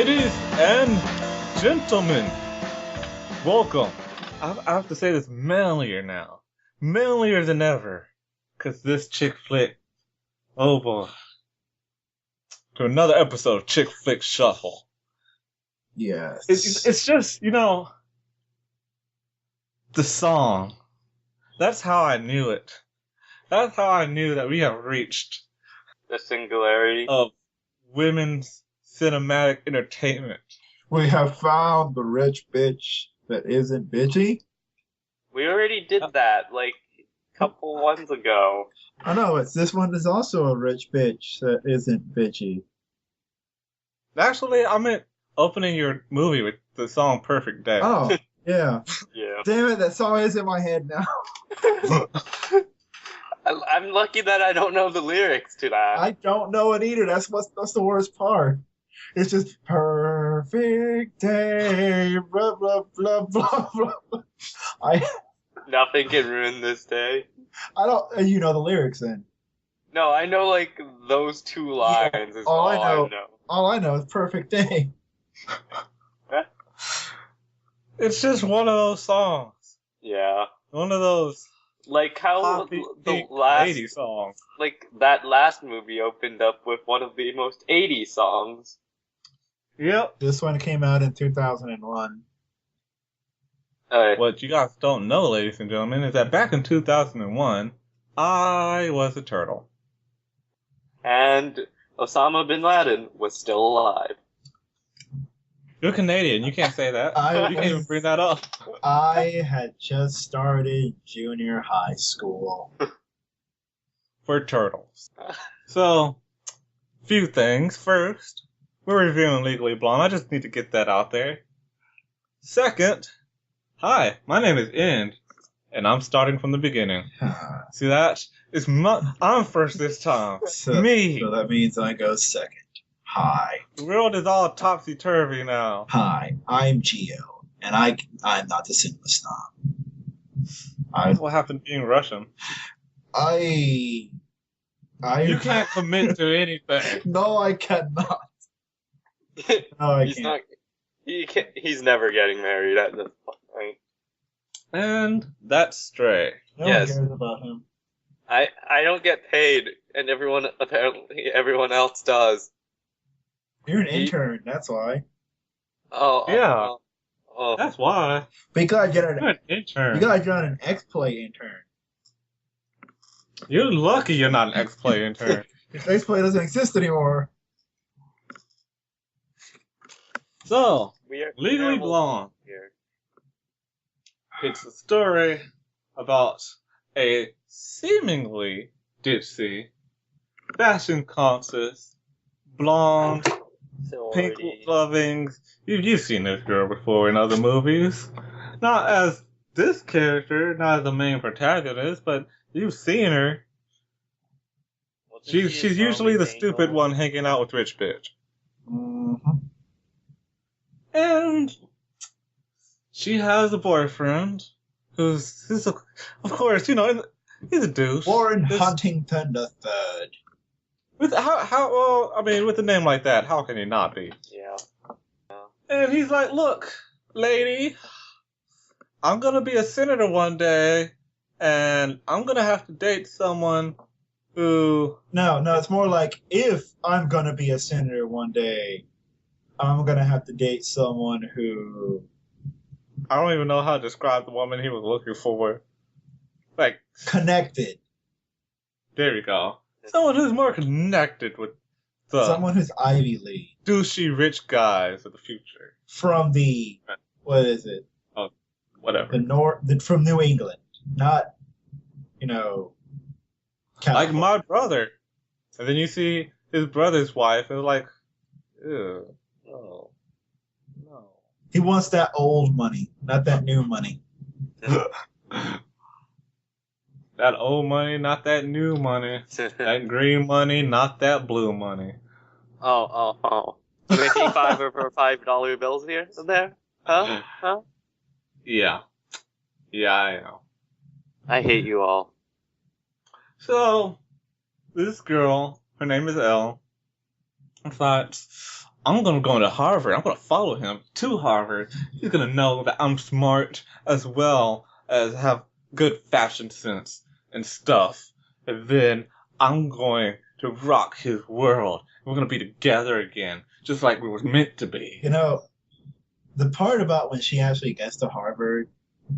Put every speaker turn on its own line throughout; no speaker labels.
Ladies and gentlemen, welcome. I have to say this manlier now. Manlier than ever. Because this chick flick, oh boy. To another episode of Chick Flick Shuffle.
Yes.
It's just, the song. That's how I knew it. That's how I knew that we have reached
the singularity
of women's cinematic entertainment.
We have found the rich bitch that isn't bitchy.
We already did that like a couple ones ago.
I know, this one is also a rich bitch that isn't bitchy.
Actually, I meant opening your movie with the song Perfect Day.
Oh, yeah.
Yeah.
Damn it, that song is in my head now.
I'm lucky that I don't know the lyrics to that.
I don't know it either. That's the worst part. It's just perfect day, blah blah blah blah blah.
Nothing can ruin this day.
I don't. You know the lyrics then?
No, I know like those two lines. Is all I know.
All I know is perfect day.
It's just one of those songs.
Yeah.
One of those.
Like how the last
80s songs.
Like that last movie opened up with one of the most 80s songs.
Yep.
This one came out in 2001.
What you guys don't know, ladies and gentlemen, is that back in 2001, I was a turtle.
And Osama bin Laden was still alive.
You're Canadian. You can't say that. You can't even bring that up.
I had just started junior high school.
For turtles. So, few things. First, we're reviewing Legally Blonde. I just need to get that out there. Second, hi, my name is End, and I'm starting from the beginning. See that? I'm first this time. Me.
So that means I go second. Hi.
The world is all topsy-turvy now.
Hi, I'm Gio, and I'm not the cinema snob.
That's what happened being Russian.
You
can't commit to anything.
No, I cannot. No, I can't.
He's never getting married at this point.
And that's Stray.
No one cares about him.
I don't get paid, and apparently everyone else does.
You're an intern, that's why.
Oh
yeah. Oh. That's why.
But you gotta get an
intern.
You gotta get an X-Play intern.
You're lucky you're not an X-Play intern.
X-Play doesn't exist anymore.
So, Legally Blonde. It's a story about a seemingly ditzy, fashion conscious, blonde, pink loving. You've seen this girl before in other movies. Not as this character, not as the main protagonist, but you've seen her. She's usually the stupid one hanging out with rich bitch.
Mm-hmm.
And she has a boyfriend who's of course, he's a douche.
Warren Huntington III.
With with a name like that, how can he not be?
Yeah.
And he's like, look, lady, I'm gonna be a senator one day, and I'm gonna have to date someone who...
No, it's more like, if I'm gonna be a senator one day, I'm gonna have to date someone who...
I don't even know how to describe the woman he was looking for. Like...
Connected.
There you go. Someone who's more connected with the...
Someone who's Ivy League.
Douchey rich guys of the future.
From the... What is it?
Oh, whatever.
From New England. Not, California.
Like my brother. And then you see his brother's wife, and like, ew. Oh, no.
He wants that old money, not that new money.
That old money, not that new money. That green money, not that blue money.
Oh. Making $5 bills here and there? Huh?
Yeah. Yeah, I know.
I hate you all.
So, this girl, her name is Elle, thought, I'm gonna go to Harvard. I'm gonna follow him to Harvard. He's gonna know that I'm smart as well as have good fashion sense and stuff. And then I'm going to rock his world. We're gonna be together again, just like we were meant to be.
You know, the part about when she actually gets to Harvard,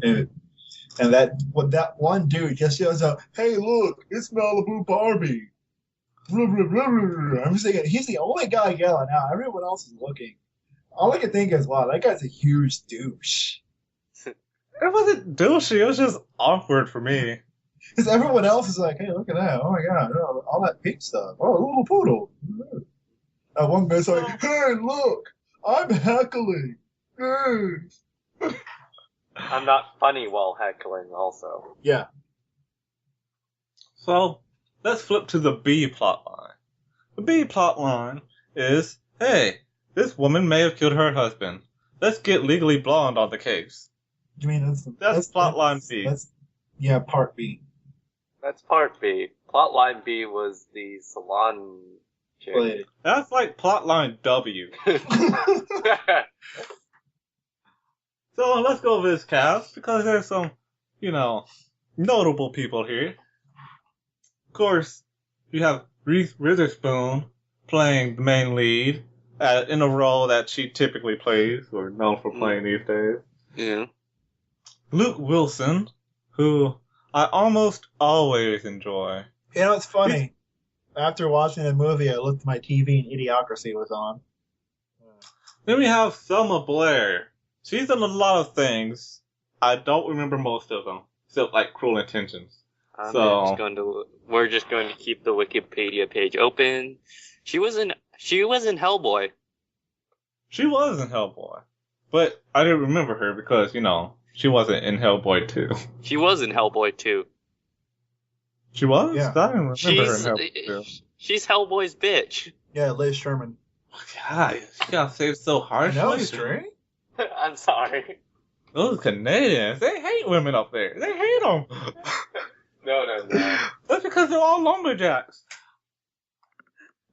and that one dude just yells out, "Hey, look, it's Malibu Barbie." Blah, blah, blah, blah. I'm just thinking, he's the only guy yelling out. Everyone else is looking. All I can think is, wow, that guy's a huge douche.
It wasn't douchey. It was just awkward for me.
Because everyone else is like, hey, look at that. Oh, my God. Oh, all that pink stuff. Oh, a little poodle. One guy's like, hey, look, I'm heckling.
I'm not funny while heckling, also.
Yeah.
So, let's flip to the B plotline. The B plotline is, hey, this woman may have killed her husband. Let's get Legally Blonde on the case.
You mean
That's plotline B.
Yeah, part B.
That's part B. Plotline B was the salon chick.
Wait.
That's like plotline W. So let's go over this cast because there's some, notable people here. Of course, you have Reese Witherspoon playing the main lead in a role that she typically plays or known for playing these days.
Yeah.
Luke Wilson, who I almost always enjoy.
You know, it's funny. After watching the movie, I looked at my TV and Idiocracy was on.
Then we have Selma Blair. She's done a lot of things. I don't remember most of them, except like Cruel Intentions.
We're just going to keep the Wikipedia page open. She was in Hellboy.
She was in Hellboy, but I didn't remember her because she wasn't in Hellboy 2.
She was in Hellboy 2.
She was?
Yeah.
I didn't remember her in Hellboy 2.
She's Hellboy's bitch.
Yeah, Liz Sherman.
God, she got saved so harshly.
No, String?
I'm sorry.
Those Canadians, they hate women up there. They hate them.
No.
That's because they're all lumberjacks.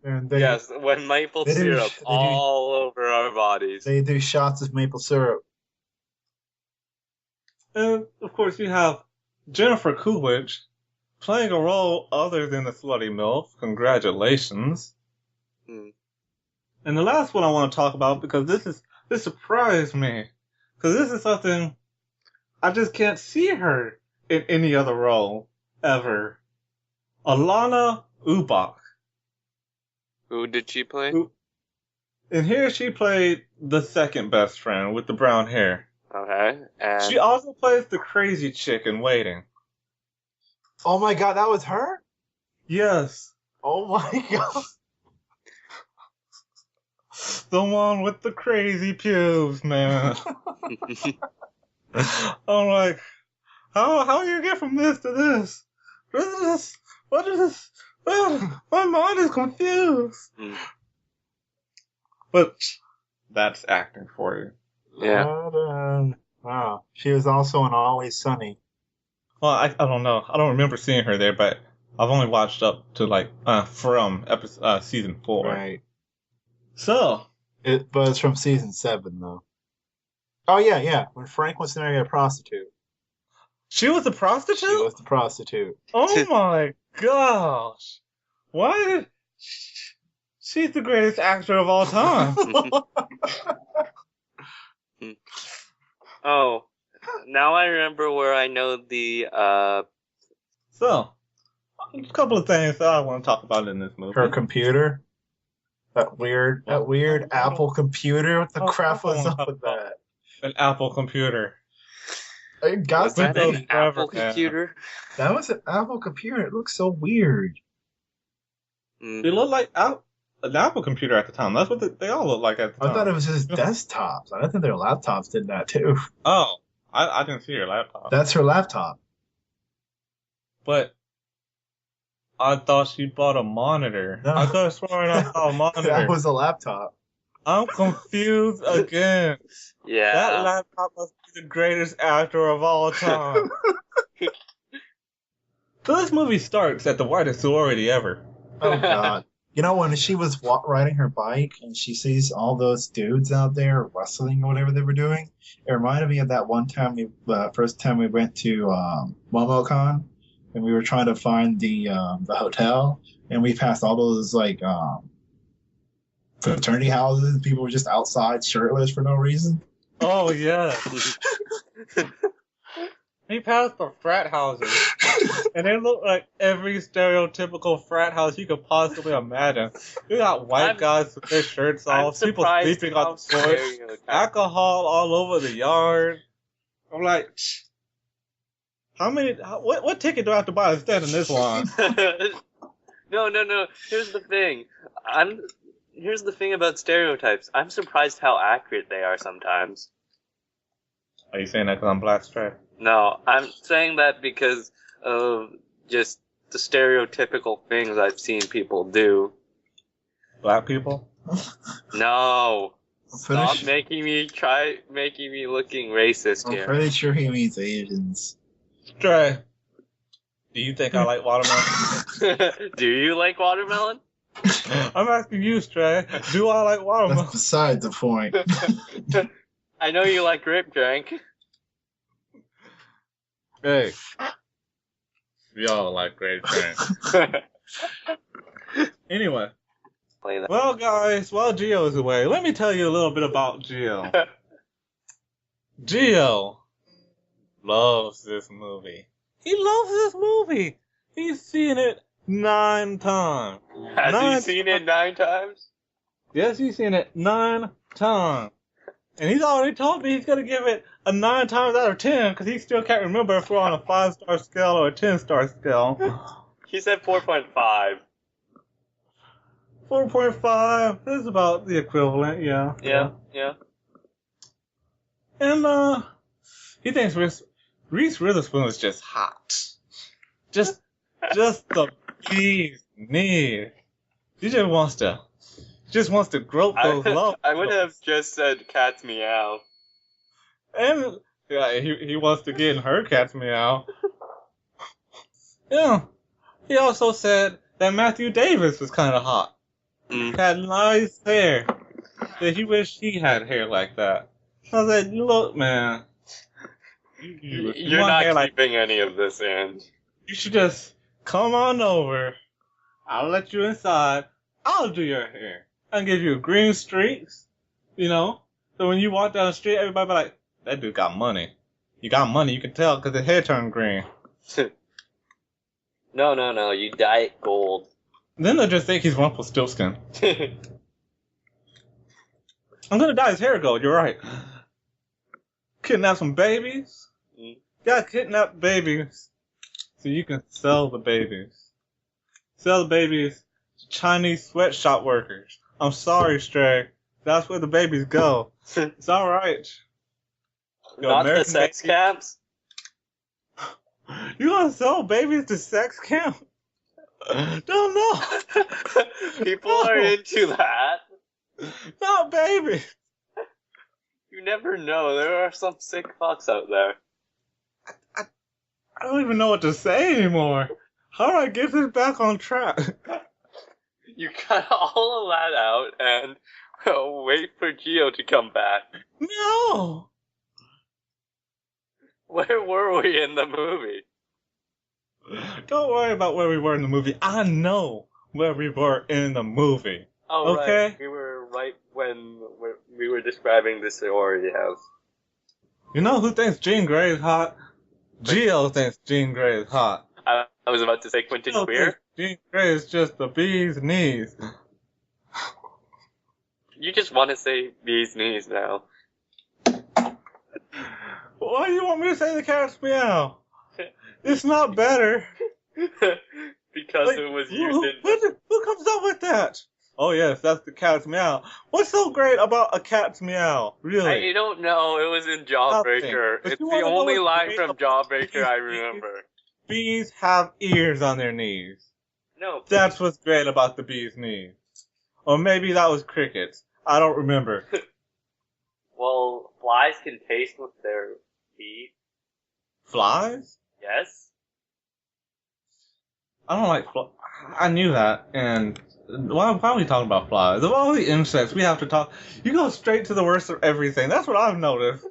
And
Yes, when maple syrup all over our bodies.
They do shots of maple syrup.
And, of course, you have Jennifer Coolidge playing a role other than the slutty MILF. Congratulations. And the last one I want to talk about, because this surprised me. Because this is something I just can't see her in any other role ever. Alana Ubach.
Who did she play?
And here she played the second best friend with the brown hair.
Okay. And
She also plays the crazy chick in Waiting.
Oh my God, that was her?
Yes.
Oh my God.
The one with the crazy pubes, man. I'm like, how do you get from this to this? What is this? My mind is confused. But that's acting for you.
yeah.
Wow. She was also in Always Sunny.
Well, I don't know. I don't remember seeing her there, but I've only watched up to from episode season 4.
Right.
So,
But it's from season 7, though. Oh, yeah. When Frank wants to marry a prostitute.
she was a prostitute?
She was the prostitute.
Oh my gosh. Why did... She's the greatest actor of all time.
Oh, now I remember where I know the
So, a couple of things that I want to talk about in this movie.
Her computer. That weird Apple computer. What the crap was up with that?
An Apple computer.
It got
was that
Windows
an
forever,
Apple
man.
computer?
That was an Apple computer. It looks so weird.
They look like an Apple computer at the time. That's what they all look like at the time.
I thought it was just desktops. I think their laptops did that too.
Oh, I didn't see her laptop.
That's her laptop.
But I thought she bought a monitor.
No.
I could have sworn I saw a monitor.
That was a laptop.
I'm confused again.
Yeah.
That laptop must be the greatest actor of all time. So this movie starts at the whitest sorority ever.
Oh God. You know, when she was riding her bike and she sees all those dudes out there wrestling or whatever they were doing, it reminded me of that one time first time we went to MomoCon, and we were trying to find the hotel, and we passed all those like fraternity houses. And people were just outside shirtless for no reason.
Oh yeah. He passed the frat houses, and they look like every stereotypical frat house you could possibly imagine. You got white guys with their shirts off, people sleeping on the porch, alcohol all over the yard. I'm like, what ticket do I have to buy to stand in this line?
No. Here's the thing. Here's the thing about stereotypes. I'm surprised how accurate they are sometimes.
Are you saying that because I'm black straight?
No, I'm saying that because of just the stereotypical things I've seen people do.
Black people?
No. Stop making me looking racist here.
I'm pretty sure he means Asians.
Stray, do you think I like watermelon?
Do you like watermelon?
I'm asking you, Stray. Do I like watermelon?
That's beside the point.
I know you like grape drink.
Hey. We all like grape drink. Anyway. Well, guys, while Gio is away, let me tell you a little bit about Gio. Gio loves this movie. He loves this movie. He's seen it 9 times.
Has he seen it 9 times?
Yes, he's seen it 9 times. And he's already told me he's going to give it a 9 times out of 10 because he still can't remember if we're on a 5-star scale or a 10-star scale.
He said 4.5.
4.5. That's about the equivalent, yeah.
Yeah.
And, he thinks Reese Witherspoon is just hot. Just the bee's knees. He just wants to grope those love.
I would have just said cat's meow.
And yeah, he wants to get in her cat's meow. Yeah. He also said that Matthew Davis was kind of hot. Had nice hair. That he wished he had hair like that. I said, look, man.
You're not keeping any of this in.
You should just come on over. I'll let you inside. I'll do your hair. I'll give you green streaks. You know? So when you walk down the street, everybody be like, that dude got money. You got money, you can tell because his hair turned green.
No. You dye it gold.
Then they'll just think he's Rumpelstiltskin. I'm gonna dye his hair gold, you're right. Kidnap some babies. Gotta kidnap babies so you can sell the babies. Sell the babies to Chinese sweatshop workers. I'm sorry, Stray. That's where the babies go. It's alright.
Not the sex camps?
You gonna sell babies to sex camp? Don't know.
People are into that.
Not babies.
You never know. There are some sick fucks out there.
I don't even know what to say anymore. How do I get this back on track?
You cut all of that out and wait for Gio to come back.
No.
Where were we in the movie?
Don't worry about where we were in the movie. I know where we were in the movie.
Oh,
okay?
Right. We were right when we were describing the sorority house.
You know who thinks Jean Grey is hot? Gio thinks Jean Grey is hot.
I was about to say Quentin Queer.
Jean Grey is just the bee's knees.
You just want to say bee's knees now.
Why do you want me to say the cat's meow? It's not better.
Because like, it was used in...
Who comes up with that? Oh yes, that's the cat's meow. What's so great about a cat's meow? Really?
I don't know. It was in Jawbreaker. It's the only line from Jawbreaker I remember.
Bees have ears on their knees.
No.
That's what's great about the bee's knees. Or maybe that was crickets. I don't remember.
Well, flies can taste with their feet.
Flies?
Yes.
I don't like I knew that, and Why are we talking about flies? Of all the insects, we have to talk. You go straight to the worst of everything. That's what I've noticed.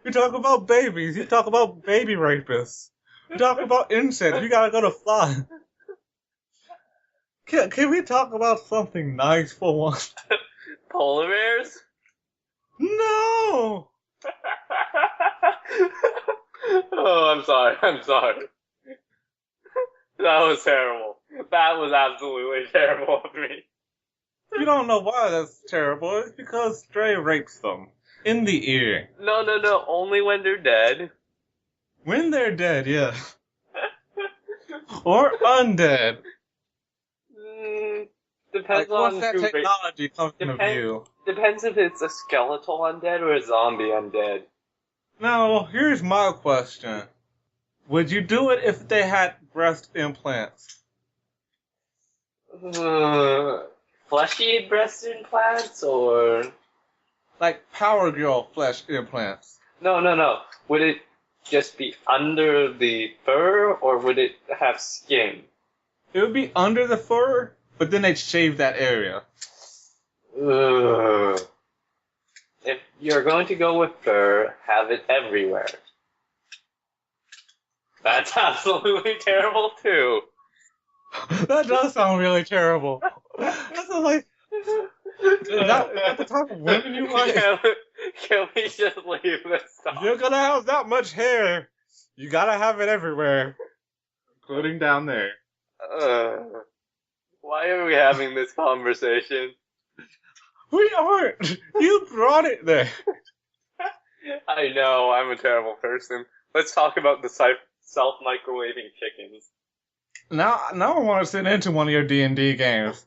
You talk about babies. You talk about baby rapists. You talk about insects. You gotta go to flies. Can we talk about something nice for once?
Polar bears?
No!
Oh, I'm sorry. That was terrible. That was absolutely terrible of me.
You don't know why that's terrible. It's because Stray rapes them. In the ear.
No. Only when they're dead.
When they're dead, yeah. Or undead.
Depends
Like, once
on
that
who
technology comes into view.
Depends if it's a skeletal undead or a zombie undead.
Now, here's my question. Would you do it if they had breast implants?
Fleshy breast implants or...
Like Power Girl flesh implants.
No. Would it just be under the fur or would it have skin?
It would be under the fur, but then they'd shave that area.
Ugh. If you're going to go with fur, have it everywhere. That's absolutely terrible too.
That does sound really terrible. That's like... Is that the type of women you like?
Can we just leave this stuff?
You're gonna have that much hair. You gotta have it everywhere. Including down there.
Why are we having this conversation?
We aren't! You brought it there.
I know, I'm a terrible person. Let's talk about the self-microwaving chickens.
Now I want to sit into one of your D&D games.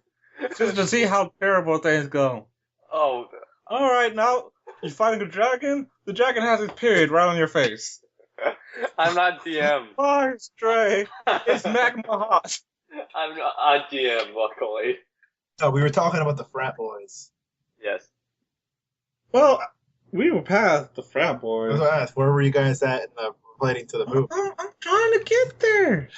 Just to see how terrible things go.
Oh.
Alright, now, you're fighting a dragon? The dragon has its period right on your face.
I'm not DM.
Fire Stray. It's magma hot.
I'm not DM, luckily.
Oh, we were talking about the frat boys.
Yes.
Well, we were past the frat
I
boys.
was gonna ask, where were you guys at in the relating to the movie?
I'm trying to get there.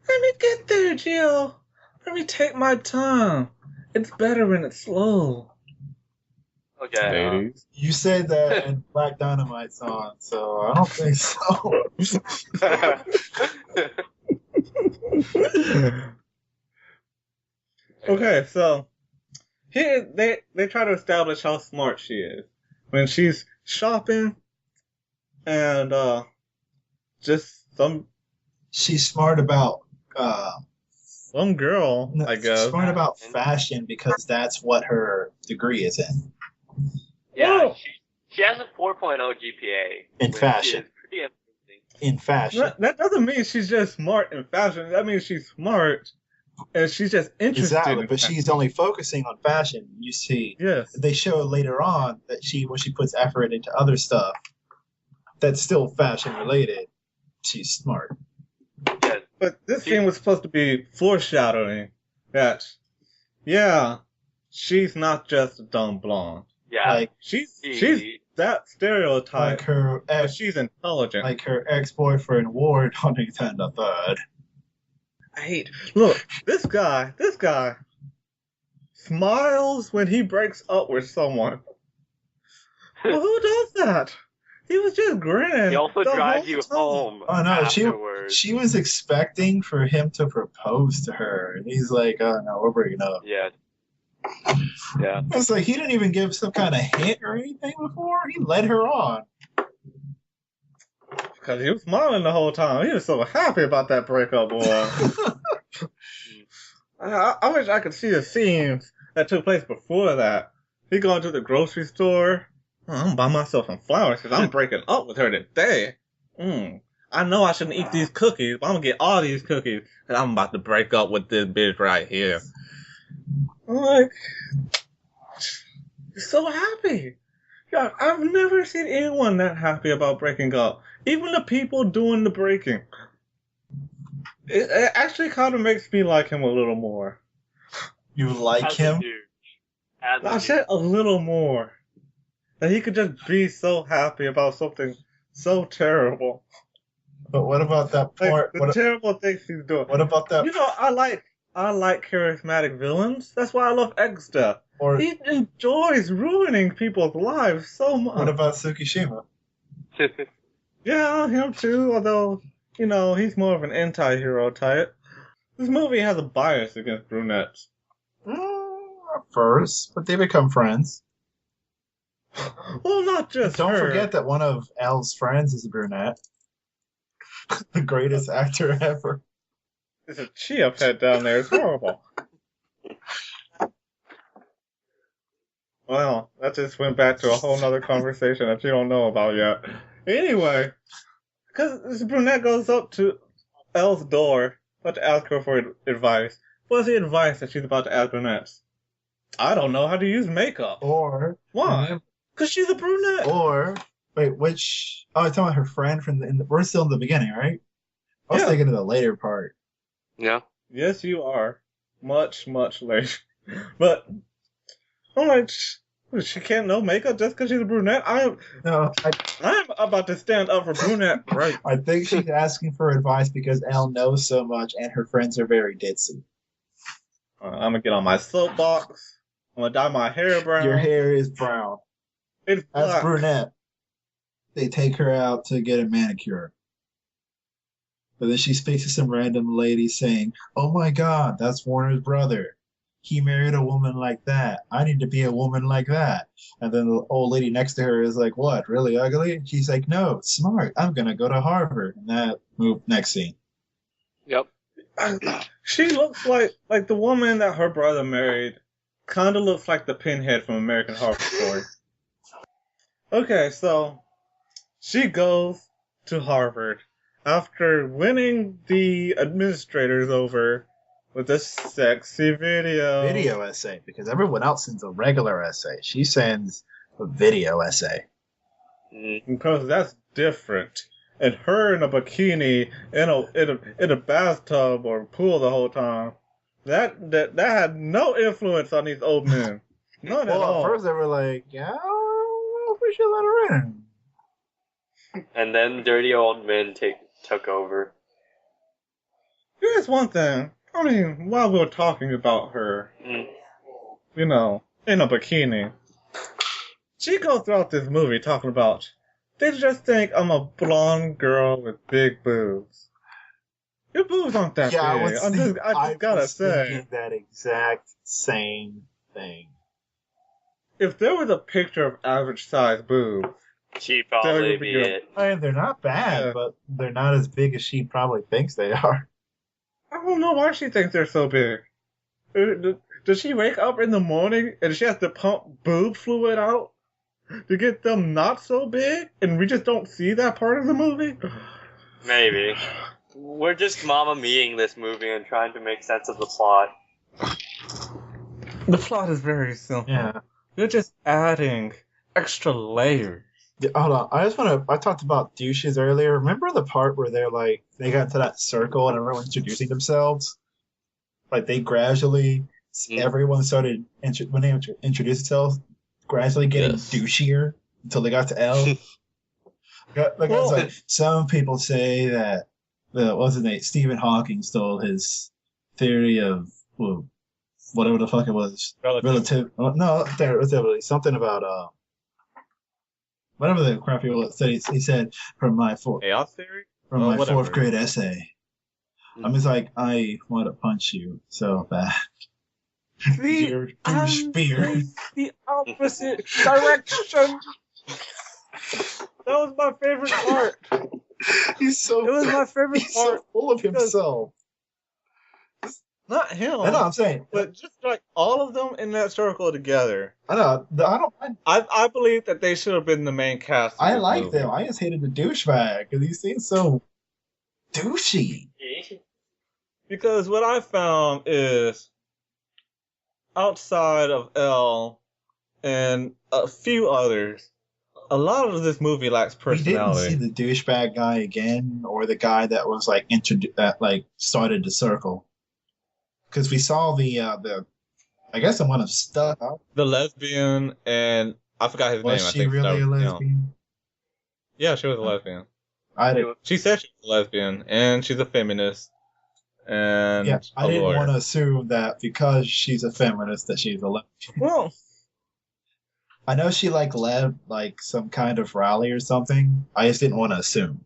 Let me get there, Jill. Let me take my time. It's better when it's slow.
Okay.
Ladies.
You said that and Black Dynamite's on, so I don't think so.
Okay, so here they try to establish how smart she is when she's shopping and just some
She's smart about
some girl, I guess.
smart about fashion because that's what her degree is in.
Yeah,
Whoa.
she has a 4.0 GPA.
In
which
fashion.
is pretty amazing.
In fashion.
That doesn't mean she's just smart in fashion. That means she's smart and she's just interested.
Exactly,
in
but
fashion.
she's only focusing on fashion. You see,
Yes.
they show later on that when she puts effort into other stuff that's still fashion related, she's smart.
Yes.
But this scene was supposed to be foreshadowing that, yeah, she's not just a dumb blonde.
Yeah.
Like
She's that stereotype,
her
but
ex,
she's intelligent.
like her ex-boyfriend Ward Huntington III.
I hate. Look, this guy smiles when he breaks up with someone. Well, who does that? He was just grinning.
He also
the
drives
whole
you
time.
home
Oh no,
afterwards.
she was expecting for him to propose to her, and he's like, "Oh no, we're breaking up."
Yeah. Yeah.
It's like he didn't even give some kind of hint or anything before. He led her on.
Because he was smiling the whole time. He was so happy about that breakup, boy. I wish I could see the scenes that took place before that. He going to the grocery store. Oh, I'm buy myself some flowers because I'm breaking up with her today. I know I shouldn't eat these cookies, but I'm going to get all these cookies because I'm about to break up with this bitch right here. I'm like, he's so happy. Yeah, I've never seen anyone that happy about breaking up. Even the people doing the breaking. It actually kind of makes me like him a little more.
You like
As a
him?
dude. As a
I
dude.
said a little more. That he could just be so happy about something so terrible.
But what about that
Like,
part?
the terrible things he's doing.
What about that?
You know, I like I like charismatic villains. That's why I love Eggsta.
Or
He enjoys ruining people's lives so much.
what about Tsukishima?
Yeah, him too, although, he's more of an anti-hero type. This movie has a bias against brunettes.
At first, but they become friends.
Well, not just
Don't
her.
forget that one of Elle's friends is a brunette. The greatest actor ever.
There's a chia pet down there. It's horrible. Well, that just went back to a whole nother conversation that you don't know about yet. Anyway, because this brunette goes up to Elle's door, about to ask her for advice. What's the advice that she's about to ask brunettes? I don't know how to use makeup.
Or
Why? Because she's a brunette.
Or wait, which? Oh, I'm talking about her friend from we're still in the beginning, right? I was thinking of the later part.
Yeah.
Yes, you are. Much, much later. But I'm like, she can't know makeup just because she's a brunette. I'm about to stand up for brunette right.
I think she's asking for advice because Elle knows so much and her friends are very ditzy.
I'm gonna get on my soapbox. I'm gonna dye my hair brown.
Your hair is brown.
It's black.
That's brunette. They take her out to get a manicure. But then she speaks to some random lady saying, "Oh my God, that's Warner's brother. He married a woman like that. I need to be a woman like that." And then the old lady next to her is like, "What, really ugly?" And she's like, "No, smart. I'm going to go to Harvard." And that move, next scene.
Yep.
She looks like the woman that her brother married. Kind of looks like the Pinhead from American Horror Story. Okay, so she goes to Harvard after winning the administrators over with a sexy video.
Video essay, because everyone else sends a regular essay. She sends a video essay.
Because that's different. And her in a bikini in a bathtub or pool the whole time. That had no influence on these old men. None at all.
Well, at first they were like, "Yeah, I don't know if we should let her in."
And then dirty old men took over.
Here's one thing. I mean, while we're talking about her, in a bikini, she goes throughout this movie talking about, they just think I'm a blonde girl with big boobs. Your boobs aren't that big. I just gotta say.
Thinking that exact same thing.
If there was a picture of average size boobs,
She'd probably be it.
I mean, they're not bad, but they're not as big as she probably thinks they are.
I don't know why she thinks they're so big. Does she wake up in the morning and she has to pump boob fluid out to get them not so big, and we just don't see that part of the movie?
Maybe. We're just Mamma Mia-ing this movie and trying to make sense of the plot.
The plot is very simple.
Yeah.
You're just adding extra layers.
Yeah, hold on. I talked about douches earlier. Remember the part where they got into that circle and everyone's introducing themselves? Like they gradually, everyone started, when they introduced themselves, gradually getting douchier until they got to L. Like, some people say that Stephen Hawking stole his theory of whatever the fuck it was. Relativity. Something about whatever the crap he said. He said from my
chaos theory.
From my fourth grade essay. I'm just like, I want to punch you so bad. Your douche beard.
The opposite direction. That was my favorite part.
It was my favorite part. So full of himself.
Not him.
I know, I'm saying.
But just like all of them in that circle together.
I know.
I believe that they should have been the main cast.
I like them. I just hated the douchebag because he seems so douchey.
Because what I found is, outside of Elle and a few others, a lot of this movie lacks personality.
We didn't see the douchebag guy again, or the guy that was that started the circle. Because we saw the I guess the one of Stuck.
The lesbian, and I forgot his name.
Was she really a lesbian?
Yeah, she was a lesbian.
I didn't.
She said she was a lesbian, and she's a feminist. and
Yeah, I
a
didn't
lawyer.
want to assume that because she's a feminist that she's a lesbian.
Well,
I know she like led like some kind of rally or something. I just didn't want to assume.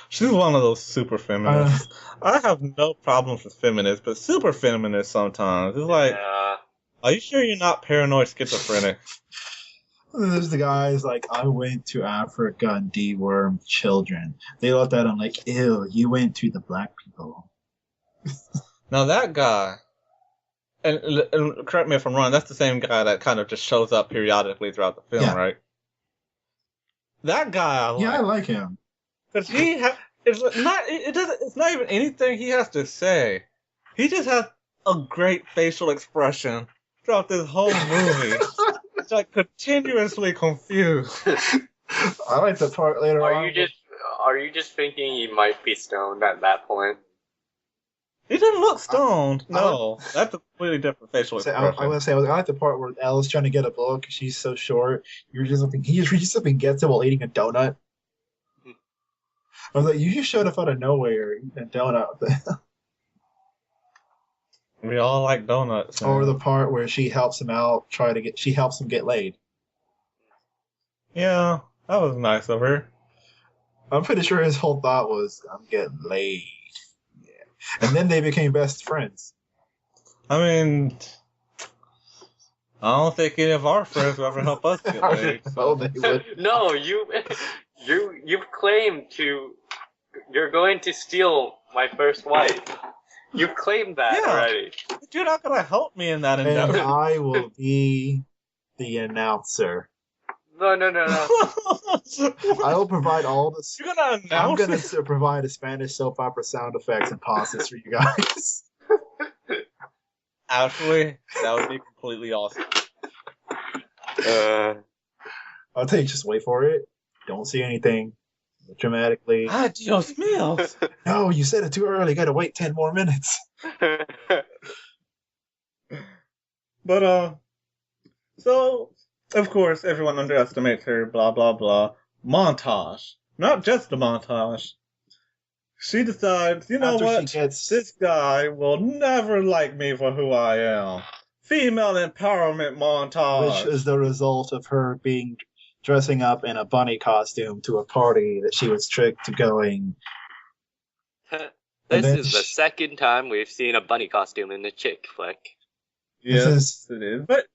she's one of those super feminists. I have no problems with feminists, but super feminists sometimes. It's like,
Yeah.
are you sure you're not paranoid schizophrenic?
There's the guys like, I went to Africa and dewormed children. They looked at him like, ew, you went to the black people.
Now that guy, and correct me if I'm wrong, that's the same guy that kind of just shows up periodically throughout the film,
Yeah.
right? That guy,
Yeah, I like him.
because it's not even anything he has to say. He just has a great facial expression throughout this whole movie. It's like continuously confused.
I like the part later on.
Are you just thinking he might be stoned at that point?
He didn't look stoned. No, that's a completely different facial
I
expression.
want to say, I like the part where Ella's trying to get a book. She's so short. He just reaches up and gets it while eating a donut. I was like, you just showed up out of nowhere eating a donut.
We all like donuts.
Or
man.
the part where she helps him out, she helps him get laid.
Yeah, that was nice of her.
I'm pretty sure his whole thought was, I'm getting laid. Yeah. And then they became best friends.
I mean, I don't think any of our friends will ever help us get laid.
Oh, they would.
No, you've claimed you're going to steal my first wife. You've claimed that
Yeah.
already.
But you're not gonna help me in that
And
endeavor.
I will be the announcer.
No.
I will provide all the.
You're gonna
I'm
announce
going
it?
to provide a Spanish soap opera sound effects and pauses for you guys.
Actually, that would be completely awesome.
I'll tell you, just wait for it. Don't see anything dramatically.
Adios míos.
No, you said it too early. Gotta wait 10 more minutes.
But, so, of course, everyone underestimates her, blah, blah, blah. Montage. Not just a montage. She decides, you know
After
what?
she gets.
This guy will never like me for who I am. Female empowerment montage.
Which is the result of her dressing up in a bunny costume to a party that she was tricked to going.
This is the second time we've seen a bunny costume in the chick flick.
Yes, it is. But,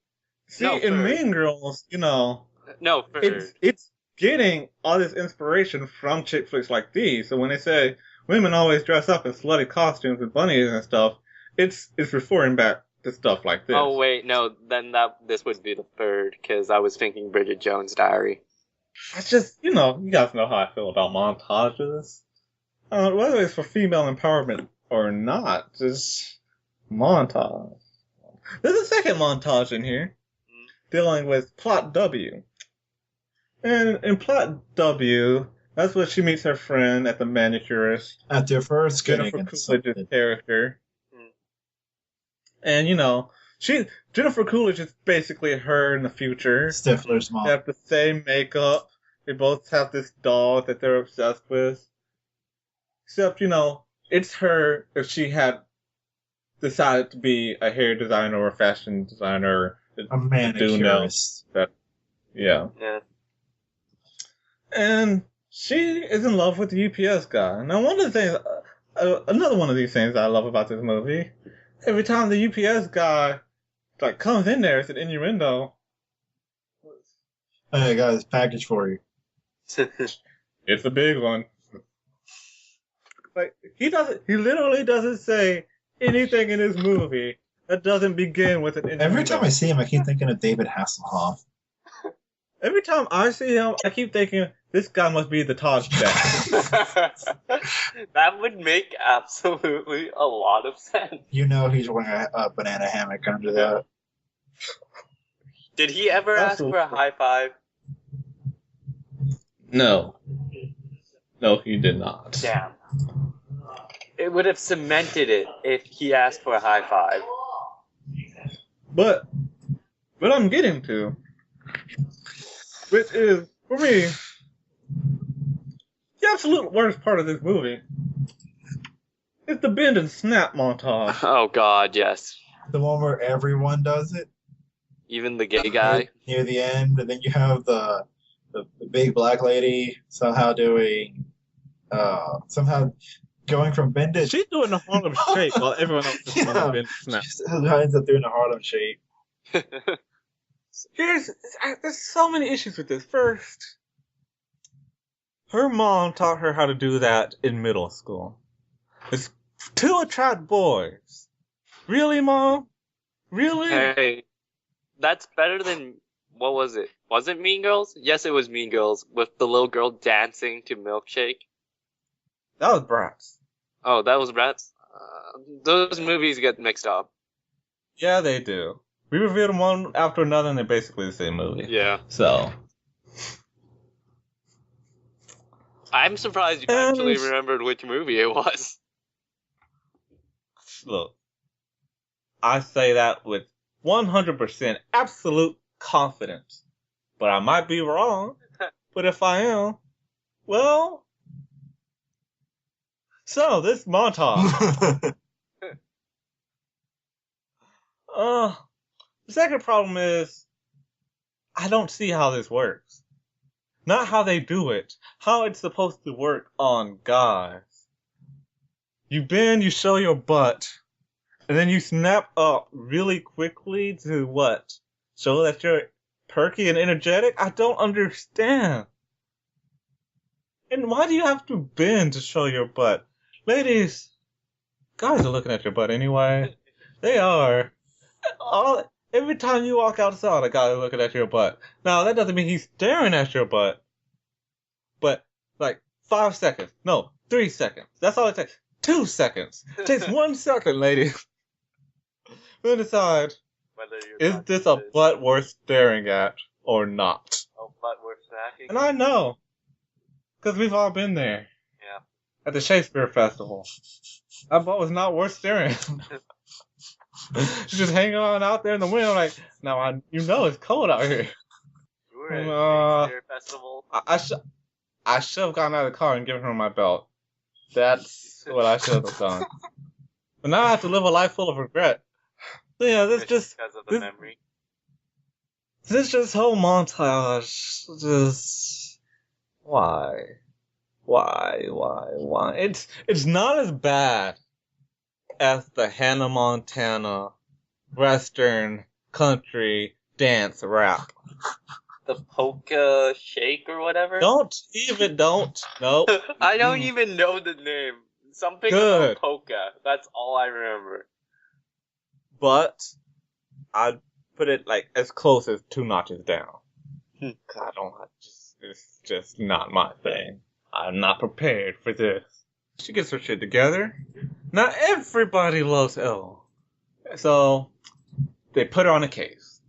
see,
No,
in
for-
Mean Girls, you know,
No, for
it's getting all this inspiration from chick flicks like these. So when they say women always dress up in slutty costumes with bunnies and stuff, it's referring back to stuff like this.
Oh wait, no. Then this would be the third because I was thinking Bridget Jones' Diary.
It's just, you know, you guys know how I feel about montages. Whether it's for female empowerment or not, just montage. There's a second montage in here dealing with Plot W. And in Plot W, that's where she meets her friend at the manicurist,
After first getting
Jennifer
insulted.
Coolidge's character.
Mm.
And, you know, Jennifer Coolidge is basically her in the future.
Stifler's mom.
They have the same makeup. They both have this dog that they're obsessed with. Except, you know, it's her if she had decided to be a hair designer or a fashion designer.
A manicurist.
Yeah.
Yeah.
And she is in love with the UPS guy. Now, one of the things, another one of these things I love about this movie, every time the UPS guy like comes in there, it's an innuendo.
Hey, I got this package for you.
It's a big one. Like, he literally doesn't say anything in this movie that doesn't begin with an innuendo.
Every time I see him, I keep thinking of David Hasselhoff.
Every time I see him, I keep thinking, this guy must be the Taj Jack.
That would make absolutely a lot of sense.
You know he's wearing a banana hammock under that.
Did he ever ask for a high five?
No. No, he did not.
Damn. It would have cemented it if he asked for a high five.
But what I'm getting to, which is, for me, the absolute worst part of this movie, It's the bend and snap montage.
Oh God, yes.
The one where everyone does it.
Even the gay guy.
Near the end, and then you have the big black lady somehow going from bended.
She's doing the Harlem Shake while everyone else is doing the bend and snap.
She ends up doing the Harlem Shake.
There's so many issues with this. First, her mom taught her how to do that in middle school. It's to attract boys. Really, Mom? Really?
Hey, that's better than, what was it? Was it Mean Girls? Yes, it was Mean Girls with the little girl dancing to Milkshake.
That was Bratz.
Oh, that was Bratz? Those movies get mixed up.
Yeah, they do. We reviewed them one after another, and they're basically the same movie.
Yeah.
So.
I'm surprised you actually remembered which movie it was.
Look. I say that with 100% absolute confidence. But I might be wrong. But if I am, well. So, this montage. The second problem is, I don't see how this works. Not how they do it. How it's supposed to work on guys. You bend, you show your butt, and then you snap up really quickly to what? Show that you're perky and energetic? I don't understand. And why do you have to bend to show your butt? Ladies, guys are looking at your butt anyway. They are. Every time you walk outside, a guy is looking at your butt. Now, that doesn't mean he's staring at your butt. But, 5 seconds. No, 3 seconds. That's all it takes. 2 seconds. It takes 1 second, ladies. Then decide, is this a butt worth staring at or not?
Oh, butt worth smacking?
And I know. Because we've all been there.
Yeah.
At the Shakespeare Festival. That butt was not worth staring at. She's just hanging on out there in the wind, now it's cold out here.
You were at Shakespeare Festival.
I should have gotten out of the car and given her my belt. That's what I should have done. But now I have to live a life full of regret. So yeah,
Because of the memory.
This whole montage, just why? It's not as bad as the Hannah Montana Western country dance rap.
The polka shake or whatever?
Nope.
I don't even know the name. Something about polka. That's all I remember.
But I'd put it as close as 2 notches down. It's just not my thing. I'm not prepared for this. She gets her shit together. Not everybody loves Elle. So, they put her on a case.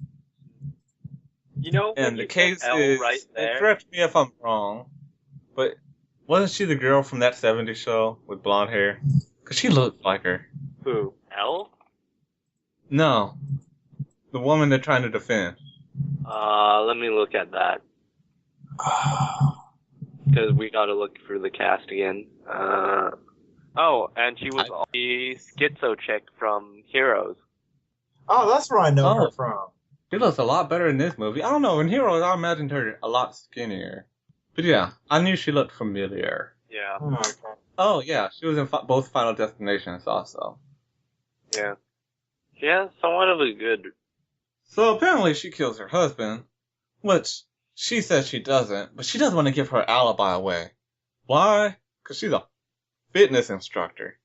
You know,
and the case is,
right there.
Correct me if I'm wrong, but wasn't she the girl from that 70s show with blonde hair? Because she looked like her.
Who? Elle?
No. The woman they're trying to defend.
Let me look at that. Because we gotta look through the cast again. And she was the schizo chick from Heroes.
Oh, that's where I know her from.
She looks a lot better in this movie. I don't know, in Heroes I imagined her a lot skinnier. But yeah, I knew she looked familiar.
Yeah.
Oh, okay.
Oh yeah, she was in both Final Destinations also.
Yeah. Yeah, somewhat of a good...
So apparently she kills her husband, which she says she doesn't, but she doesn't want to give her alibi away. Why? Because she's a fitness instructor.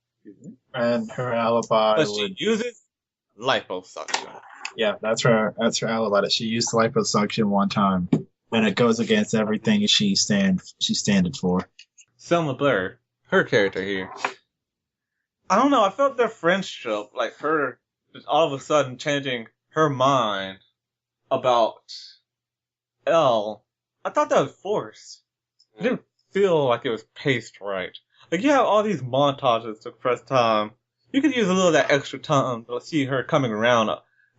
And her alibi
But she uses liposuction.
Yeah, that's her alibi, that she used liposuction one time. And it goes against everything she standed for.
Selma Blair, her character here. I don't know, I felt their friendship, her just all of a sudden changing her mind about Elle. I thought that was forced. It didn't feel like it was paced right. You have all these montages to press time. You could use a little of that extra time to see her coming around.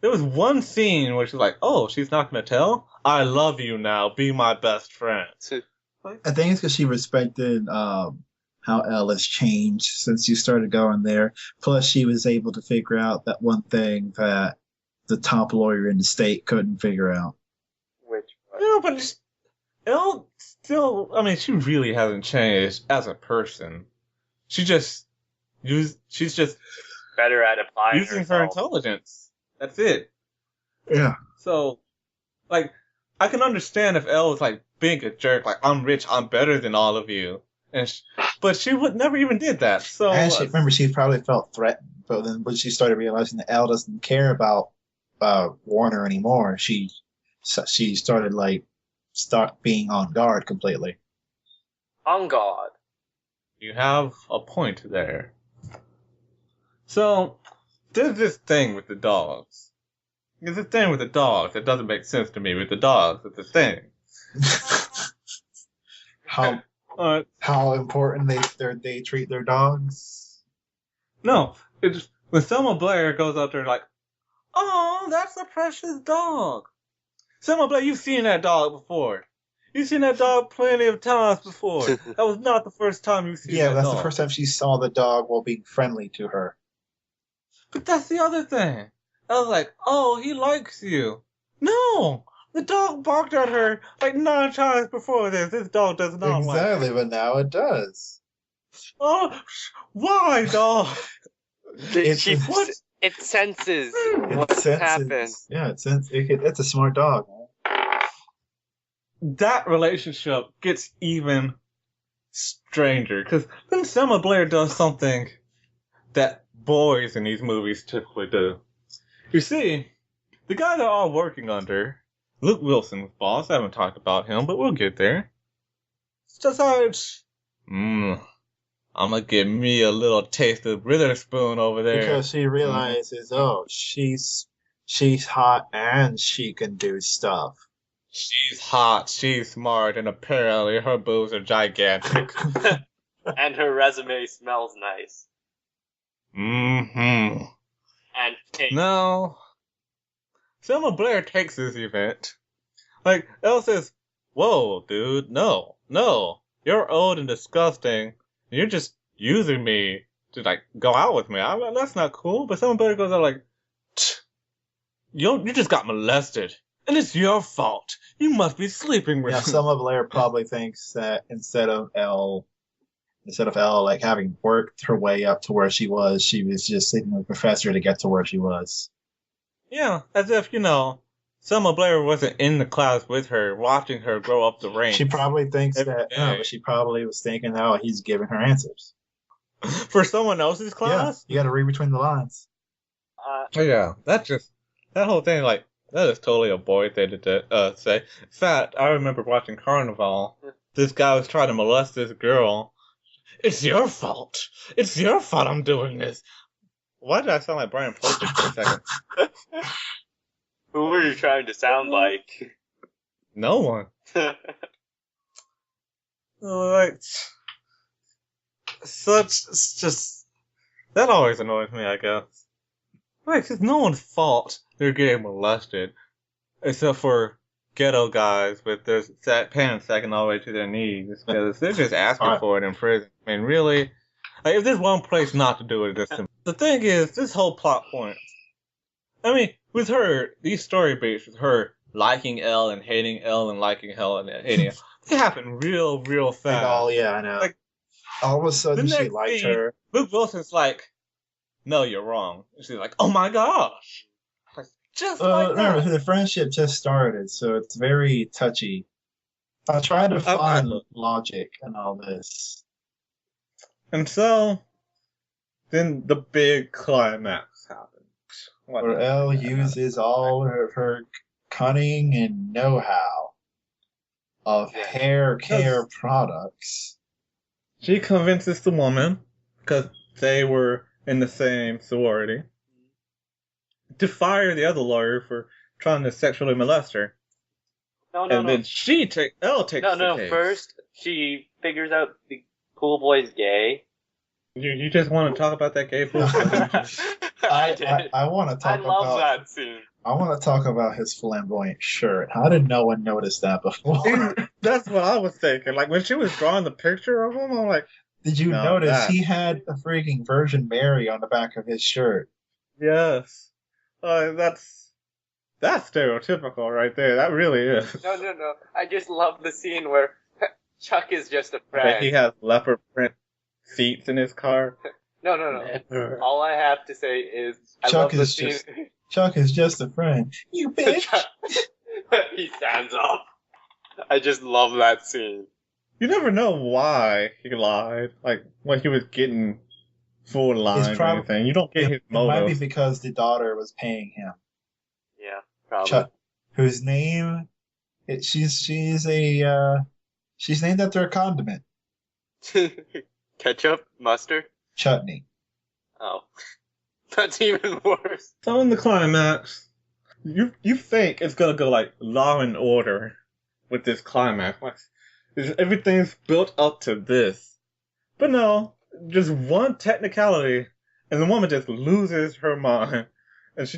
There was one scene where she's like, oh, she's not going to tell? I love you now. Be my best friend.
I think it's because she respected Elle has changed since you started going there. Plus, she was able to figure out that one thing that the top lawyer in the state couldn't figure out.
Which
No, but Elle still, I mean, she really hasn't changed as a person. She's just
better at applying
using
herself.
her intelligence. That's it.
Yeah.
So, like, I can understand if Elle was like being a jerk, like I'm rich, I'm better than all of you, but she would never even did that. So,
And she probably felt threatened, but then when she started realizing that Elle doesn't care about Warner anymore, she started start being on guard completely.
On God.
you have a point there. So, there's this thing with the dogs. There's a thing with the dogs that doesn't make sense to me with the dogs. It's a thing.
How important they treat their dogs?
No, it's when Selma Blair goes out there like, oh, that's a precious dog. Selma Blair, you've seen that dog before. You've seen that dog plenty of times before. That was not the first time you've seen that dog.
Yeah, that's the first time she saw the dog while being friendly to her.
But that's the other thing. I was like, oh, he likes you. No! The dog barked at her like 9 times before this. This dog does not like her.
Exactly, but now it does.
Oh, why, dog?
It senses what's happened.
Yeah, it's a smart dog.
That relationship gets even stranger. Because then Selma Blair does something that boys in these movies typically do. You see, the guy they're all working under, Luke Wilson's boss, I haven't talked about him, but we'll get there, decides, I'm gonna give me a little taste of Witherspoon over there.
Because she realizes, oh, she's hot and she can do stuff.
She's hot, she's smart, and apparently her boobs are gigantic.
And her resume smells nice.
Mm-hmm.
And pink.
No. Selma Blair takes this event. Like, Elle says, whoa, dude, no. You're old and disgusting. You're just using me to, go out with me. That's not cool. But Selma Blair goes out like, you just got molested. And it's your fault. You must be sleeping with me.
Selma Blair probably thinks that instead of Elle having worked her way up to where she was just sleeping with the professor to get to where she was.
Yeah, as if, Selma Blair wasn't in the class with her, watching her grow up the ranks.
She probably thinks but she probably was thinking, oh, he's giving her answers.
For someone else's class?
Yeah, you gotta read between the lines.
Yeah, that whole thing, that is totally a boy thing to say. In fact, I remember watching Carnival. This guy was trying to molest this girl. It's your fault. It's your fault I'm doing this. Why did I sound like Brian Posey for a second?
Who were you trying to sound like?
No one. That always annoys me, I guess. It's no one's fault they're getting molested. Except for ghetto guys with their pants sagging all the way to their knees. Because they're just asking for it in prison. I mean, really? If there's one place not to do it, it's the thing is, this whole plot point. I mean, with her, these story beats with her liking Elle and hating Elle and liking Elle and hating Elle, they happen real fast.
Oh, yeah, I know. All of a sudden she liked her.
Luke Wilson's like, no, you're wrong. And she's like, oh my gosh.
Remember, the friendship just started, so it's very touchy. I try to find logic in all this.
And so, then the big climax happens.
Where Elle uses all of her cunning and know-how of hair care products.
She convinces the woman, because they were in the same sorority, to fire the other lawyer for trying to sexually molest her.
No.
Then Elle takes the case.
First she figures out the pool boy's gay.
You just want to talk about that gay pool boy?
I want to talk about...
I love that scene.
I want to talk about his flamboyant shirt. How did no one notice that before?
That's what I was thinking. When she was drawing the picture of him, I'm like,
Did you
Now
notice
that-
he had a freaking Virgin Mary on the back of his shirt?
Yes. That's stereotypical right there. That really is.
No. I just love the scene where Chuck is just a
That
friend.
he has leopard print seats in his car.
No.
Never.
All I have to say is I
Chuck
love the
is
scene.
just- Chuck is just a friend. You bitch.
He stands up. I just love that scene.
You never know why he lied. Like, when he was getting full lines or
prob-
anything. You don't get his
It might be
motive.
because the daughter was paying him.
Yeah, probably.
Chuck, whose name? She's named after a condiment.
Ketchup? Mustard?
Chutney.
Oh. That's even worse.
So in the climax, you think it's gonna go like Law and Order with this climax. Like, everything's built up to this. But no, just one technicality, and the woman just loses her mind. And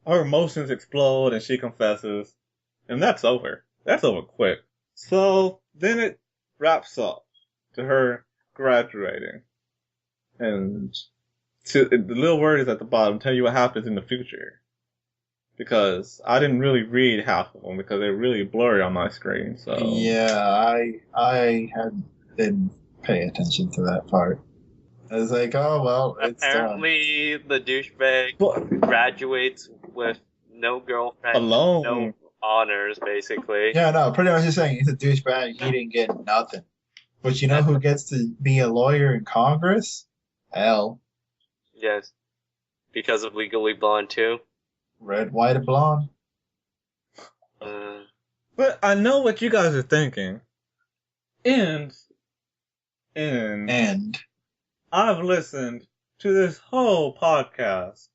her emotions explode, and she confesses. And that's over. That's over quick. So, then it wraps up to her graduating. And the little word is at the bottom, tell you what happens in the future. Because I didn't really read half of them because they're really blurry on my screen. So
Yeah, I didn't pay attention to that part. I was like, oh well, it's done.
Apparently, the douchebag
But
graduates with no girlfriend,
alone.
no honors, basically.
Yeah, no, pretty much just saying he's a douchebag. He didn't get nothing. But you know who gets to be a lawyer in Congress? Elle.
Yes. Because of Legally Blonde 2.
Red, white, and blonde.
But I know what you guys are thinking. And
And
I've listened to this whole podcast,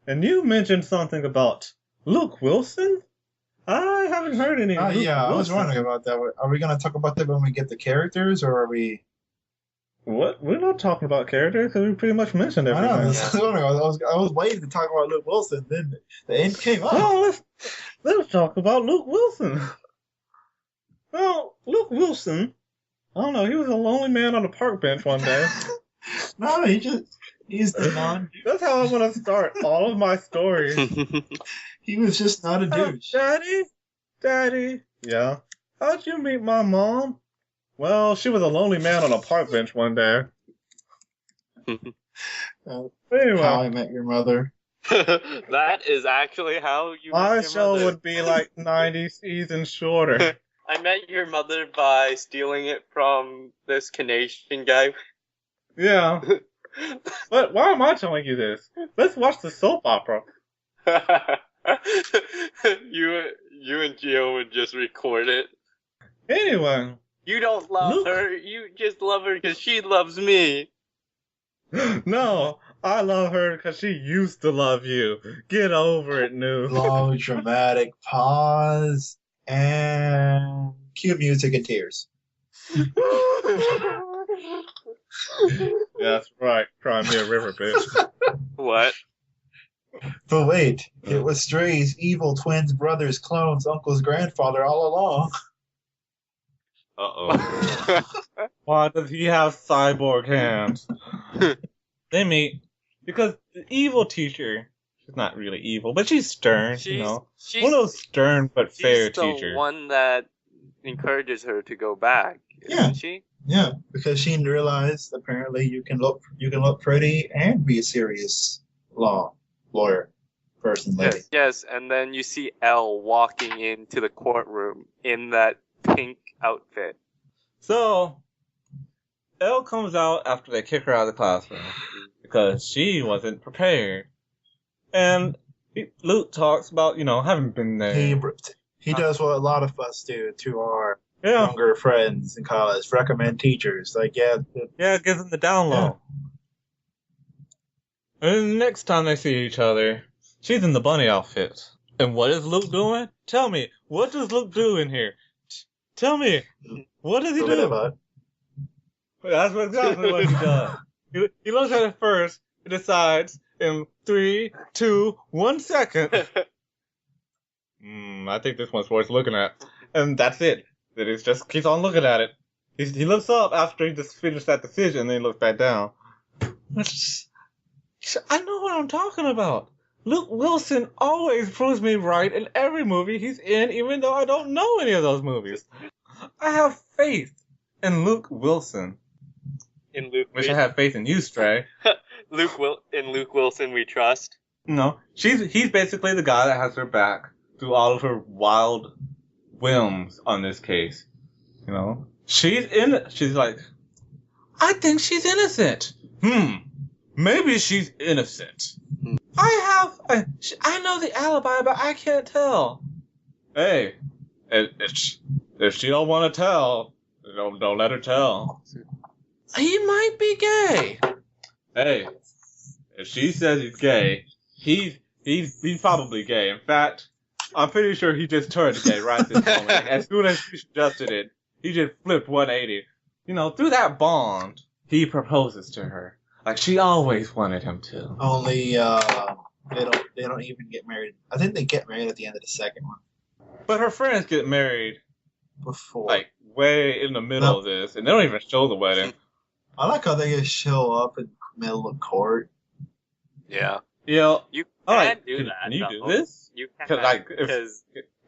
and you mentioned something about Luke Wilson? I haven't heard any Luke
yeah, I was
Wilson.
wondering about that. Are we going to talk about that when we get the characters, or are we?
What? We're not talking about characters because we pretty much mentioned
I know. I
everything.
was wondering. I was waiting to talk about Luke Wilson. Then the end came up.
Well, let's talk about Luke Wilson. Well, Luke Wilson, I don't know, he was a lonely man on a park bench one day.
No, he's the non.
That's how I want to start all of my stories.
He was just not a douche.
Daddy. Yeah. How'd you meet my mom? Well, she was a lonely man on a park bench one day. Anyway,
How I Met Your Mother.
That is actually how you
my
met your
show
mother.
would be like 90 seasons shorter.
I met your mother by stealing it from this Canadian guy.
Yeah. But why am I telling you this? Let's watch the soap opera.
you and Gio would just record it.
Anyway.
You don't love
Look.
her. You just love her because she loves me.
No, I love her because she used to love you. Get over it, New.
Long dramatic pause and cue music and tears.
That's right. Cry me a river, bitch.
What?
But wait, it was Stray's evil twins, brothers, clones, uncle's grandfather all along.
Uh-oh.
Why does he have cyborg hands? They meet because the evil teacher, she's not really evil, but she's stern, you know.
she's,
One of those stern but fair
she's the
teachers.
one that encourages her to go back, isn't
Yeah.
she?
Yeah, because she realized apparently you can look pretty and be a serious lawyer person, lady.
Yes, and then you see Elle walking into the courtroom in that pink outfit.
So, Elle comes out after they kick her out of the classroom because she wasn't prepared. And Luke talks about, having been there.
He does what a lot of us do to our
Yeah,
younger friends in college, recommend teachers. Like,
gives them the down low. And the next time they see each other, she's in the bunny outfit. And what is Luke doing? Tell me, what does Luke do in here? Tell me, what does he
forget
do?
about
That's exactly what he does. He looks at it first, and decides in 3, 2, 1 second. I think this one's worth looking at. And that's it. It is just keeps on looking at it. He looks up after he just finished that decision, and then he looks back down. I know what I'm talking about. Luke Wilson always proves me right in every movie he's in, even though I don't know any of those movies. I have faith in Luke Wilson. Wish I had faith in you, Stray.
Luke Wilson we trust.
No, he's basically the guy that has her back through all of her wild whims on this case. You know, she's like, I think she's innocent. Maybe she's innocent. I know the alibi, but I can't tell. Hey, if she don't want to tell, don't let her tell. He might be gay. Hey, if she says he's gay, he's probably gay. In fact, I'm pretty sure he just turned gay right this moment. And as soon as she suggested it, he just flipped 180. You know, through that bond, he proposes to her. Like she always wanted him to.
Only they don't even get married. I think they get married at the end of the second one.
But her friends get married
before,
like way in the middle of this, and they don't even show the wedding.
I like how they just show up in the middle of court.
Yeah.
Yeah.
You can do that.
Can you do this?
You can.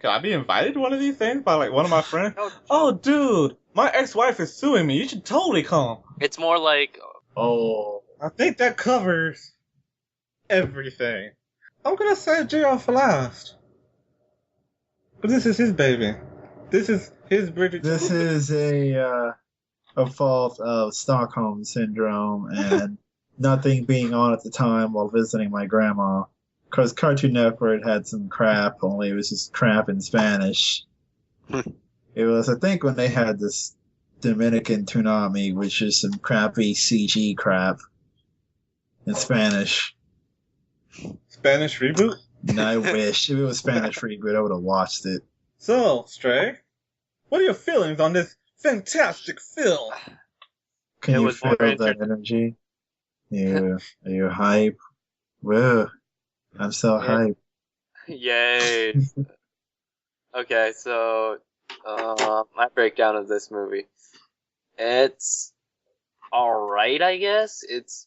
Can I be invited to one of these things by like one of my friends? Oh, dude, my ex-wife is suing me. You should totally come.
It's more like.
Oh.
I think that covers everything. I'm gonna say JR for last. But this is his baby. This is his Bridget.
This is a fault of Stockholm Syndrome and nothing being on at the time while visiting my grandma. Because Cartoon Network had some crap, only it was just crap in Spanish. It was, I think, when they had this Dominican Tsunami, which is some crappy CG crap in Spanish.
Spanish reboot?
And I wish. If it was Spanish reboot, I would have watched it.
So, Stray, what are your feelings on this fantastic film?
Can you feel that energy? Are you hype? Whoa. I'm so hype.
Yay. Okay, so my breakdown of this movie. It's alright, I guess. It's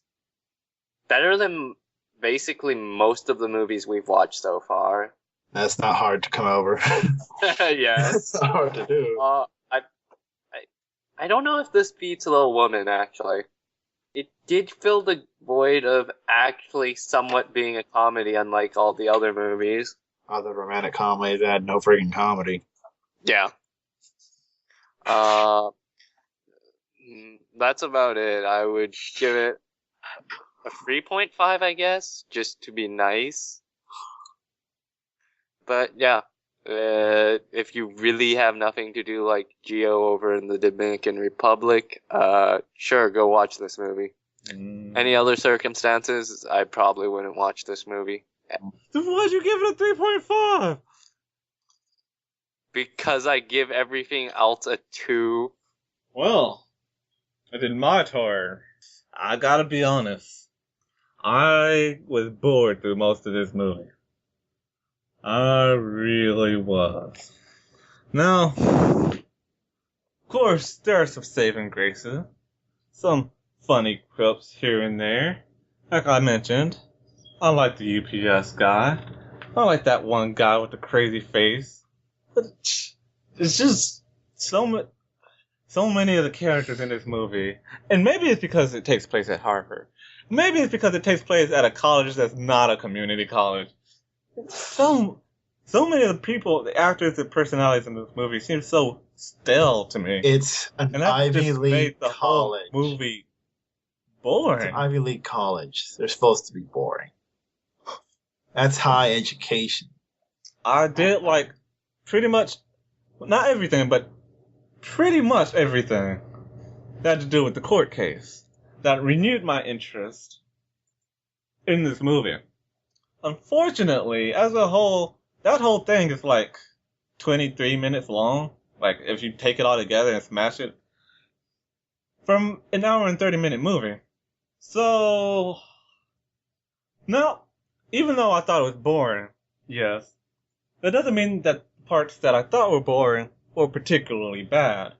better than basically most of the movies we've watched so far.
That's not hard to come over.
Yeah.
That's not hard to do.
I don't know if this beats Little Woman, actually. It did fill the void of actually somewhat being a comedy, unlike all the other movies.
Other romantic comedies that had no freaking comedy.
Yeah. That's about it. I would give it a 3.5, I guess, just to be nice. But yeah, if you really have nothing to do like Gio over in the Dominican Republic, sure, go watch this movie. Any other circumstances, I probably wouldn't watch this movie.
Then why'd you give it a 3.5?
Because I give everything else a 2.
Well, it is my turn. I gotta be honest. I was bored through most of this movie. I really was. Now, of course, there are some saving graces. Some funny quips here and there. Like I mentioned, I like the UPS guy. I like that one guy with the crazy face. But it's just so many of the characters in this movie. And maybe it's because it takes place at Harvard. Maybe it's because it takes place at a college that's not a community college. So many of the people, the actors, the personalities in this movie seem so stale to me.
It's an Ivy League college.
Whole movie boring.
It's an Ivy League college. They're supposed to be boring. That's high education.
I did like pretty much, not everything, but pretty much everything that had to do with the court case that renewed my interest in this movie. Unfortunately, as a whole, that whole thing is like 23 minutes long. Like, if you take it all together and smash it from an hour and 30-minute movie. So, now, even though I thought it was boring, yes, that doesn't mean that parts that I thought were boring were particularly bad.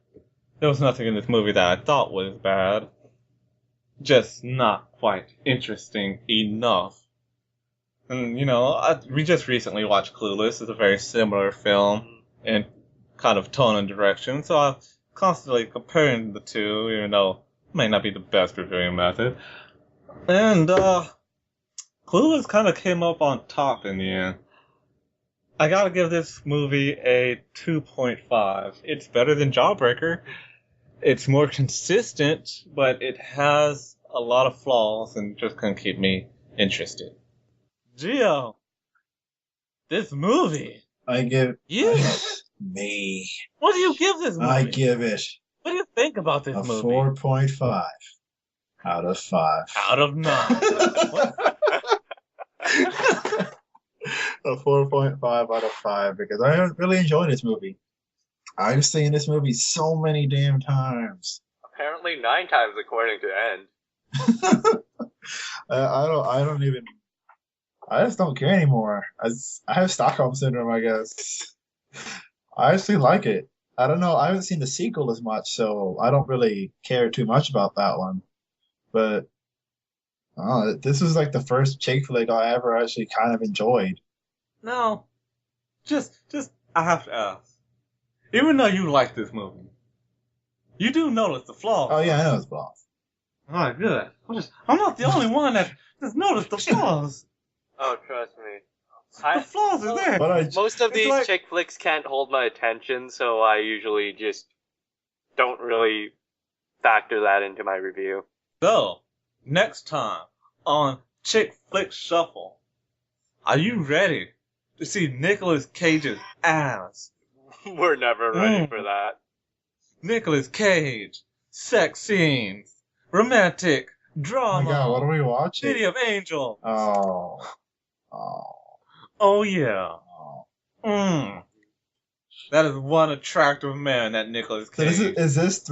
There was nothing in this movie that I thought was bad. Just not quite interesting enough. And, we just recently watched Clueless. It's a very similar film in kind of tone and direction. So I'm constantly comparing the two, even though it may not be the best reviewing method. And, Clueless kind of came up on top in the end. I gotta give this movie a 2.5. It's better than Jawbreaker. It's more consistent, but it has a lot of flaws and just couldn't keep me interested. Gio, this movie.
I give
You.
me.
What do you give this movie?
I give it
What do you think about this
a
movie?
4.5 out of 5.
Out of 9.
A 4.5 out of 5 because I really enjoyed this movie. I've seen this movie so many damn times.
Apparently 9 times according to End.
I just don't care anymore. I have Stockholm syndrome, I guess. I actually like it. I don't know. I haven't seen the sequel as much, so I don't really care too much about that one. But this was like the first chick flick I ever actually kind of enjoyed.
No. Just, I have to ask. Even though you like this movie, you do notice the flaws.
Oh, yeah, I know it's flaws.
Alright, good. I'm not the only one that just noticed the flaws.
Oh, trust me.
The flaws are there.
But
Most of these chick flicks can't hold my attention, so I usually just don't really factor that into my review.
So, next time on Chick Flick Shuffle, are you ready to see Nicolas Cage's ass?
We're never ready for that.
Nicolas Cage, sex scenes, romantic,
oh
drama,
my god, what are we watching?
City of Angels. Oh yeah. That is one attractive man, that Nicolas Cage.
So is this